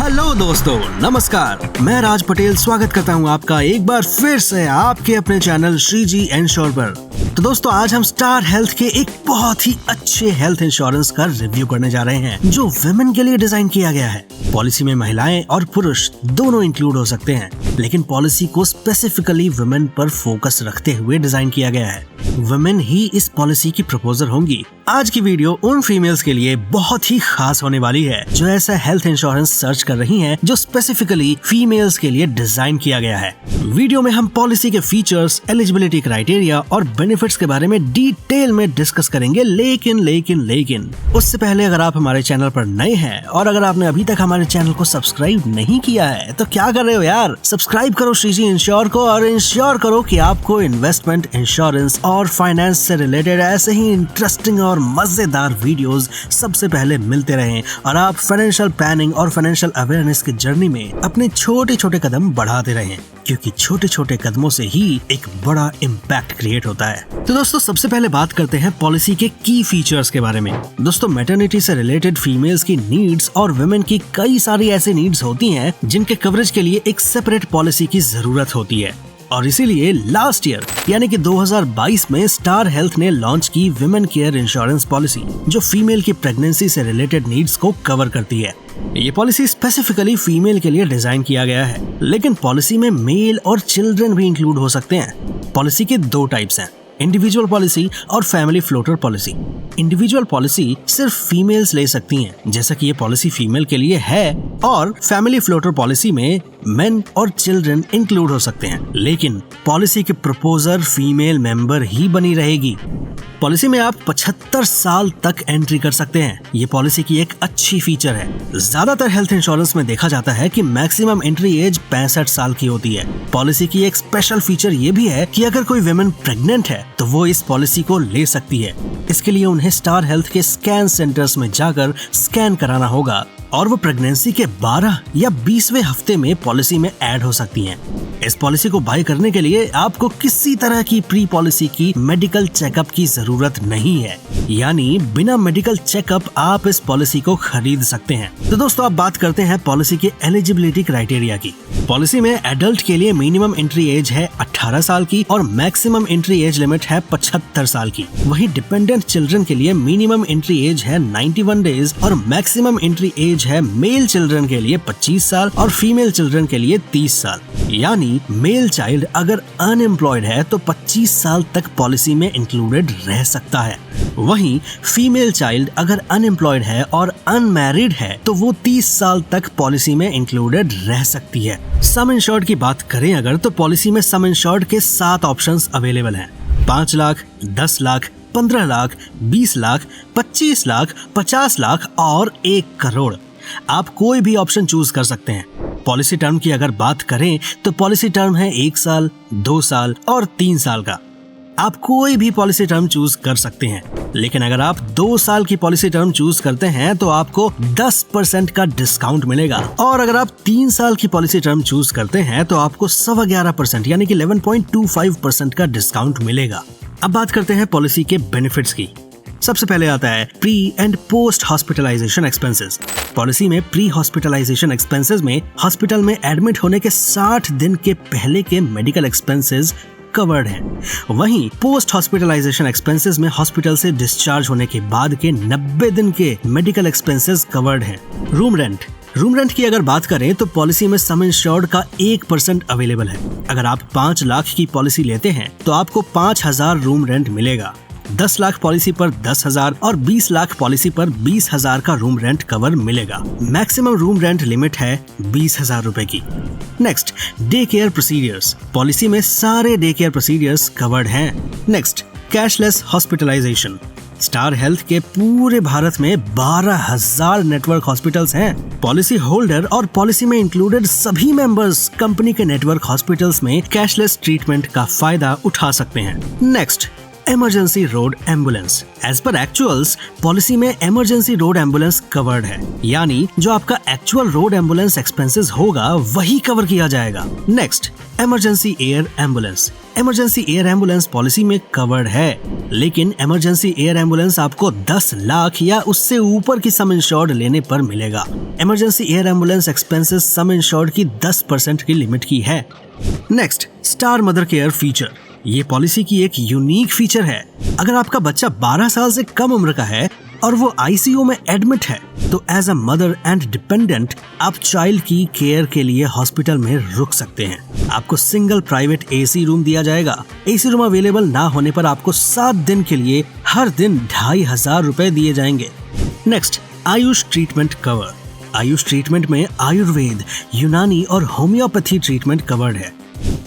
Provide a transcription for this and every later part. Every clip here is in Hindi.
हेलो दोस्तों, नमस्कार। मैं राज पटेल स्वागत करता हूं आपका एक बार फिर से आपके अपने चैनल श्रीजी इंश्योर पर। तो दोस्तों, आज हम स्टार हेल्थ के एक बहुत ही अच्छे हेल्थ इंश्योरेंस का रिव्यू करने जा रहे हैं जो वुमेन के लिए डिजाइन किया गया है। पॉलिसी में महिलाएं और पुरुष दोनों इंक्लूड हो सकते हैं, लेकिन पॉलिसी को स्पेसिफिकली वुमेन पर फोकस रखते हुए डिजाइन किया गया है। वुमेन ही इस पॉलिसी की प्रपोजर होंगी। आज की वीडियो उन फीमेल्स के लिए बहुत ही खास होने वाली है जो ऐसा हेल्थ इंश्योरेंस सर्च कर रही हैं जो स्पेसिफिकली फीमेल्स के लिए डिजाइन किया गया है। वीडियो में हम पॉलिसी के फीचर्स, एलिजिबिलिटी क्राइटेरिया और बेनिफिट्स के बारे में डिटेल में डिस्कस करेंगे। लेकिन उससे पहले अगर आप हमारे चैनल पर नए हैं और अगर आपने अभी तक हमारे चैनल को सब्सक्राइब नहीं किया है तो क्या कर रहे हो यार, सब्सक्राइब करो श्रीजी इंश्योर को और इंश्योर करो कि आपको इन्वेस्टमेंट, इंश्योरेंस और फाइनेंस से रिलेटेड ऐसे ही इंटरेस्टिंग और मजेदार वीडियोस सबसे पहले मिलते रहें और आप फाइनेंशियल प्लानिंग और फाइनेंशियल अवेयरनेस की जर्नी में अपने छोटे छोटे कदम बढ़ाते रहें, क्योंकि छोटे छोटे कदमों से ही एक बड़ा इम्पैक्ट क्रिएट होता है। तो दोस्तों, सबसे पहले बात करते हैं पॉलिसी के की फीचर्स के बारे में। दोस्तों, मैटरनिटी से रिलेटेड फीमेल्स की नीड्स और वुमेन की कई सारी ऐसी नीड्स होती हैं जिनके कवरेज के लिए एक सेपरेट पॉलिसी की जरूरत होती है और इसीलिए लास्ट ईयर यानी कि 2022 में स्टार हेल्थ ने लॉन्च की विमेन केयर इंश्योरेंस पॉलिसी जो फीमेल की प्रेगनेंसी से रिलेटेड नीड्स को कवर करती है। ये पॉलिसी स्पेसिफिकली फीमेल के लिए डिजाइन किया गया है, लेकिन पॉलिसी में मेल और चिल्ड्रन भी इंक्लूड हो सकते हैं। पॉलिसी के दो टाइप्स हैं, इंडिविजुअल पॉलिसी और family floater policy. Individual policy सिर्फ फीमेल्स ले सकती हैं, जैसा कि ये पॉलिसी फीमेल के लिए है, और फैमिली फ्लोटर पॉलिसी में मेन और चिल्ड्रन इंक्लूड हो सकते हैं, लेकिन पॉलिसी के प्रपोजर फीमेल मेंबर ही बनी रहेगी। पॉलिसी में आप 75 साल तक एंट्री कर सकते हैं। ये पॉलिसी की एक अच्छी फीचर है। ज्यादातर हेल्थ इंश्योरेंस में देखा जाता है कि मैक्सिमम एंट्री एज 65 साल की होती है। पॉलिसी की एक स्पेशल फीचर ये भी है कि अगर कोई वुमेन प्रेग्नेंट है तो वो इस पॉलिसी को ले सकती है। इसके लिए उन्हें स्टार हेल्थ के स्कैन सेंटर्स में जाकर स्कैन कराना होगा और वो प्रेगनेंसी के 12 या 20वें हफ्ते में पॉलिसी में ऐड हो सकती हैं। इस पॉलिसी को बाय करने के लिए आपको किसी तरह की प्री पॉलिसी की मेडिकल चेकअप की जरूरत नहीं है, यानी बिना मेडिकल चेकअप आप इस पॉलिसी को खरीद सकते हैं। तो दोस्तों, अब बात करते हैं पॉलिसी के एलिजिबिलिटी क्राइटेरिया की। पॉलिसी में एडल्ट के लिए मिनिमम एंट्री एज है 18 साल की और मैक्सिमम एंट्री एज लिमिट है 75 साल की। वहीं डिपेंडेंट चिल्ड्रन के लिए मिनिमम एंट्री एज है 91 डेज और मैक्सिमम एंट्री एज है मेल चिल्ड्रन के लिए 25 साल और फीमेल चिल्ड्रन के लिए 30 साल। यानी मेल चाइल्ड अगर अनएम्प्लॉयड है तो 25 साल तक पॉलिसी में इंक्लूडेड रह सकता है। वहीं फीमेल चाइल्ड अगर अनएम्प्लॉयड है और अनमैरिड है तो वो 30 साल तक पॉलिसी में इंक्लूडेड रह सकती है। सम इंश्योर्ड की बात करें अगर तो पॉलिसी में सम इंश्योर्ड के 7 ऑप्शंस अवेलेबल हैं। 5 लाख, 10 लाख, 15 लाख, 20 लाख, 25 लाख, 50 लाख और 1 करोड़। आप कोई भी ऑप्शन चूज कर सकते हैं। पॉलिसी टर्म की अगर बात करें तो पॉलिसी टर्म है 1 साल, 2 साल और 3 साल का। आप कोई भी पॉलिसी टर्म चूज कर सकते हैं, लेकिन अगर आप 2 साल की पॉलिसी टर्म चूज करते हैं तो आपको 10% का डिस्काउंट मिलेगा और अगर आप 3 साल की पॉलिसी टर्म चूज करते हैं तो आपको 11.25% यानी कि 11.25% का डिस्काउंट मिलेगा। अब बात करते हैं पॉलिसी के बेनिफिट्स की। सबसे पहले आता है pre and post hospitalization expenses. Policy में प्री हॉस्पिटलाइजेशन एक्सपेंसेस में हॉस्पिटल में एडमिट होने के 60 दिन के पहले के मेडिकल एक्सपेंसेस कवर्ड हैं। वहीं पोस्ट हॉस्पिटलाइजेशन एक्सपेंसेस में हॉस्पिटल से डिस्चार्ज होने के बाद के 90 दिन के मेडिकल एक्सपेंसेस कवर्ड हैं। रूम रेंट की अगर बात करें तो पॉलिसी में सम इंश्योर्ड का 1% अवेलेबल है। अगर आप 5 लाख की पॉलिसी लेते हैं तो आपको 5000 रूम रेंट मिलेगा। 10 लाख पॉलिसी पर 10,000 और 20 लाख पॉलिसी पर 20,000 का रूम रेंट कवर मिलेगा। मैक्सिमम रूम रेंट लिमिट है 20,000 रुपए की। Next, day care procedures. Policy में सारे डे केयर प्रोसीजर्स कवर्ड हैं। Next, cashless hospitalization. Star Health के पूरे भारत में 12,000 नेटवर्क हॉस्पिटल्स हैं। पॉलिसी होल्डर और पॉलिसी में इंक्लूडेड सभी मेंबर्स कंपनी के नेटवर्क हॉस्पिटल्स में कैशलेस ट्रीटमेंट का फायदा उठा सकते हैं। Next, emergency road ambulance. As per actuals policy में इमरजेंसी रोड एम्बुलेंस कवर्ड है, यानी जो आपका एक्चुअल रोड एम्बुलेंस एक्सपेंसेस होगा वही कवर किया जाएगा। Next, emergency air ambulance. Emergency air ambulance policy में कवर्ड है, लेकिन इमरजेंसी एयर एम्बुलेंस आपको 10 लाख या उससे ऊपर की सम इंश्योर्ड लेने पर मिलेगा। इमरजेंसी एयर एम्बुलेंस एक्सपेंसेस सम इंश्योर्ड की 10% की लिमिट की है। Next, star mother care feature. ये पॉलिसी की एक यूनिक फीचर है। अगर आपका बच्चा 12 साल से कम उम्र का है और वो आईसीयू में एडमिट है, तो as a mother and dependent आप चाइल्ड की केयर के लिए हॉस्पिटल में रुक सकते हैं। आपको सिंगल प्राइवेट एसी रूम दिया जाएगा। एसी रूम अवेलेबल ना होने पर आपको 7 दिन के लिए हर दिन 2500 रुपए दिए जाएंगे। Next, Ayush treatment cover. Ayush treatment में आयुर्वेद, यूनानी और होम्योपैथी ट्रीटमेंट कवर्ड है।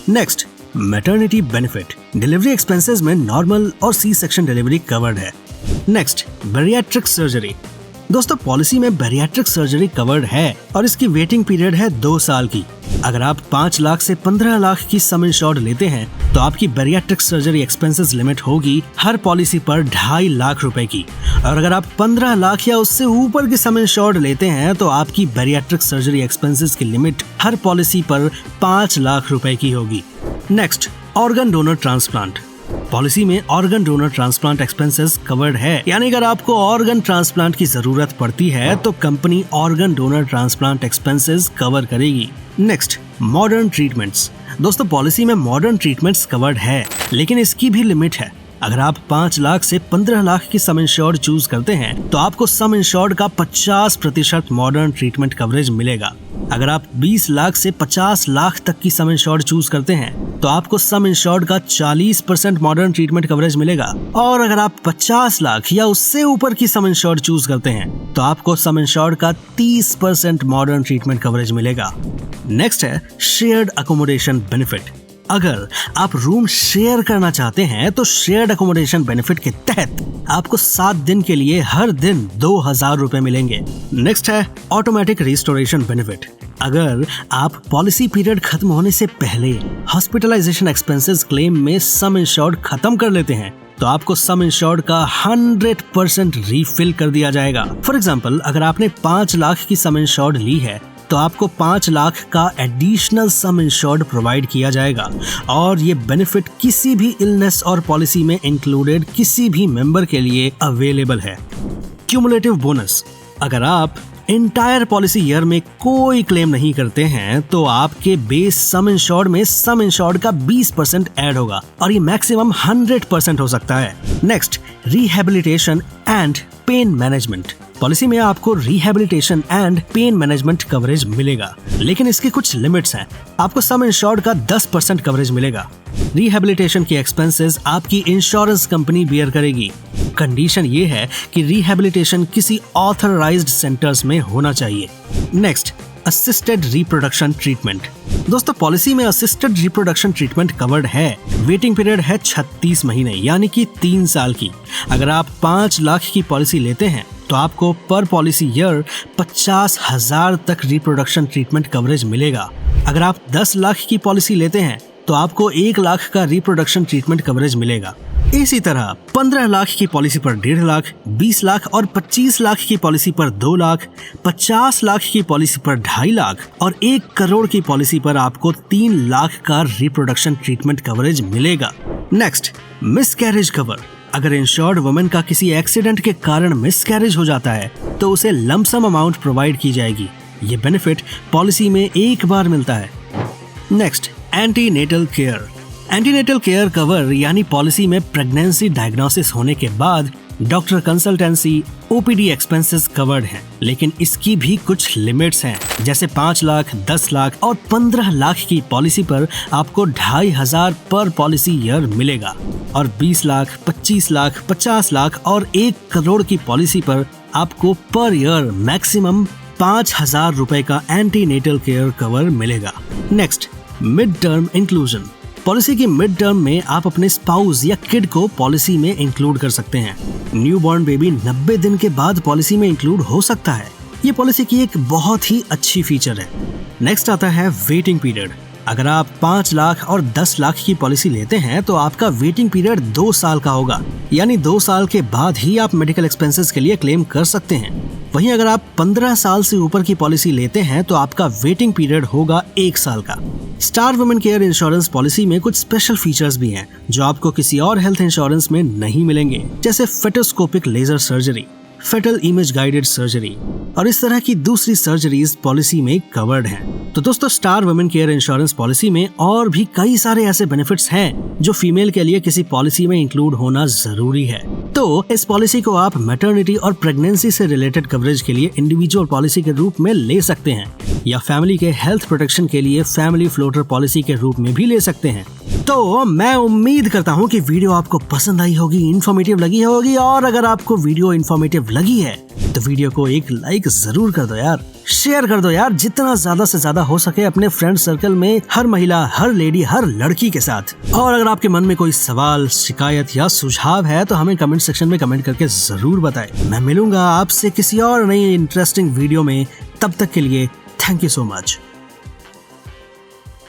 Next, maternity benefit. Delivery expenses में नॉर्मल और सी सेक्शन डिलीवरी कवर्ड है। Next, bariatric surgery. दोस्तों, पॉलिसी में बैरिएट्रिक सर्जरी कवर्ड है और इसकी वेटिंग पीरियड है 2 साल की। अगर आप 5 लाख से 15 लाख की सम इंश्योर्ड लेते हैं तो आपकी बैरिएट्रिक सर्जरी एक्सपेंसेस लिमिट होगी हर पॉलिसी पर 2.5 लाख रुपए की, और अगर आप 15 लाख या उससे ऊपर की सम इंश्योर्ड लेते हैं तो आपकी बैरिएट्रिक सर्जरी एक्सपेंसेस की लिमिट हर पॉलिसी पर 5 लाख रुपए की होगी। Next, organ donor transplant. Policy में organ donor transplant expenses covered है, यानी अगर आपको ऑर्गन ट्रांसप्लांट की जरूरत पड़ती है तो company organ donor transplant expenses cover करेगी। Next, modern treatments. दोस्तों, पॉलिसी में मॉडर्न ट्रीटमेंट्स कवर्ड है, लेकिन इसकी भी लिमिट है। अगर आप 5 लाख से 15 लाख की सम इंश्योर्ड चूज करते हैं तो आपको सम इंश्योर्ड का 50% मॉडर्न ट्रीटमेंट कवरेज मिलेगा। अगर आप 20 लाख से 50 लाख तक की सम इंश्योर्ड चूज करते हैं तो आपको सम इंश्योर्ड का 40% मॉडर्न ट्रीटमेंट कवरेज मिलेगा, और अगर आप 50 लाख या उससे ऊपर की सम इंश्योर्ड चूज करते हैं तो आपको सम इंश्योर्ड का 30% मॉडर्न ट्रीटमेंट कवरेज मिलेगा। नेक्स्ट है शेयर्ड अकोमोडेशन बेनिफिट। अगर आप रूम शेयर करना चाहते हैं तो शेयर्ड अकोमोडेशन बेनिफिट के तहत आपको 7 दिन के लिए हर दिन 2000 रुपए मिलेंगे। नेक्स्ट है ऑटोमेटिक रिस्टोरेशन बेनिफिट। अगर आप पॉलिसी पीरियड खत्म होने से पहले हॉस्पिटलाइजेशन एक्सपेंसेस क्लेम में सम इंश्योर्ड खत्म कर लेते हैं तो आपको सम इंश्योर्ड का 100% रीफिल कर दिया जाएगा। फॉर एग्जाम्पल, अगर आपने 5 लाख की सम इंश्योर्ड ली है तो आपको 5 लाख का एडिशनल सम इंश्योर्ड प्रोवाइड किया जाएगा, और ये बेनिफिट किसी भी इलनेस और पॉलिसी में इंक्लूडेड किसी भी मेंबर के लिए अवेलेबल है। Cumulative bonus. अगर आप एंटायर पॉलिसी ईयर में कोई क्लेम नहीं करते हैं तो आपके बेस सम इंश्योर्ड में सम इंश्योर्ड का 20% ऐड होगा, और ये मैक्सिमम 100% हो सकता है। Next, rehabilitation and pain management. Policy में आपको rehabilitation and pain management coverage मिलेगा, लेकिन इसके कुछ लिमिट्स हैं। आपको सम इंश्योर्ड का 10% कवरेज मिलेगा। रिहैबिलिटेशन के एक्सपेंसेस आपकी इंश्योरेंस कंपनी बियर करेगी। कंडीशन ये है कि रिहैबिलिटेशन किसी ऑथराइज्ड सेंटर्स में होना चाहिए। Next, assisted reproduction treatment. दोस्तों, पॉलिसी में असिस्टेड रिप्रोडक्शन ट्रीटमेंट कवर्ड है। वेटिंग पीरियड है 36 महीने, यानी कि 3 साल की। अगर आप 5 लाख की पॉलिसी लेते हैं तो आपको पर पॉलिसी ईयर 50,000 तक रिप्रोडक्शन ट्रीटमेंट कवरेज मिलेगा। अगर आप 10 लाख की पॉलिसी लेते हैं तो आपको 1 लाख का रिप्रोडक्शन ट्रीटमेंट कवरेज मिलेगा। इसी तरह 15 लाख की पॉलिसी पर 1.5 लाख, 20 लाख और 25 लाख की पॉलिसी पर 2 लाख, 50 लाख की पॉलिसी पर 2.5 लाख और 1 करोड़ की पॉलिसी पर आपको 3 लाख का रिप्रोडक्शन ट्रीटमेंट कवरेज मिलेगा। Next, miscarriage cover. अगर इंश्योर्ड वुमेन का किसी एक्सीडेंट के कारण मिसकैरेज हो जाता है तो उसे लमसम अमाउंट प्रोवाइड की जाएगी। ये बेनिफिट पॉलिसी में एक बार मिलता है। Next, antenatal care. Antenatal care cover यानी पॉलिसी में प्रेगनेंसी डायग्नोसिस होने के बाद doctor consultancy, OPD expenses covered हैं, लेकिन इसकी भी कुछ लिमिट्स हैं। जैसे 5 लाख, 10 लाख और 15 लाख की पॉलिसी पर आपको 2500 पर पॉलिसी ईयर मिलेगा, और 20 लाख, 25 लाख, 50 लाख और 1 करोड़ की पॉलिसी पर आपको पर ईयर मैक्सिमम 5000 रुपए का एंटीनेटल केयर कवर मिलेगा। Next, mid term inclusion. Policy की मिड टर्म में आप अपने स्पाउस या किड को पॉलिसी में इंक्लूड कर सकते हैं। न्यूबॉर्न बेबी 90 दिन के बाद पॉलिसी में इंक्लूड हो सकता है। ये पॉलिसी की एक बहुत ही अच्छी फीचर है। नेक्स्ट आता है वेटिंग पीरियड। अगर आप 5 लाख और 10 लाख की पॉलिसी लेते हैं तो आपका वेटिंग पीरियड 2 साल का होगा, यानी 2 साल के बाद ही आप मेडिकल एक्सपेंसेस के लिए क्लेम कर सकते हैं। वहीं अगर आप 15 साल से ऊपर की पॉलिसी लेते हैं तो आपका वेटिंग पीरियड होगा 1 साल का। Star women care insurance policy में कुछ स्पेशल फीचर्स भी हैं जो आपको किसी और हेल्थ इंश्योरेंस में नहीं मिलेंगे, जैसे fetoscopic laser surgery, fetal image guided surgery और इस तरह की दूसरी सर्जरीज पॉलिसी में कवर्ड हैं। तो दोस्तों, star women care insurance policy में और भी कई सारे ऐसे बेनिफिट्स हैं जो फीमेल के लिए किसी पॉलिसी में इंक्लूड होना जरूरी है। तो इस पॉलिसी को आप मैटरनिटी और प्रेगनेंसी से रिलेटेड कवरेज के लिए इंडिविजुअल पॉलिसी के रूप में ले सकते हैं या फैमिली के हेल्थ प्रोटेक्शन के लिए फैमिली फ्लोटर पॉलिसी के रूप में भी ले सकते हैं। तो मैं उम्मीद करता हूँ कि वीडियो आपको पसंद आई होगी, इन्फॉर्मेटिव लगी होगी, और अगर आपको वीडियो इन्फॉर्मेटिव लगी है तो वीडियो को एक लाइक जरूर कर दो यार, शेयर कर दो यार, जितना ज्यादा से ज्यादा हो सके अपने फ्रेंड सर्कल में, हर महिला, हर लेडी, हर लड़की के साथ। और अगर आपके मन में कोई सवाल, शिकायत या सुझाव है तो हमें कमेंट सेक्शन में कमेंट करके जरूर बताएं। मैं मिलूंगा आपसे किसी और नई इंटरेस्टिंग वीडियो में, तब तक के लिए थैंक यू सो मच।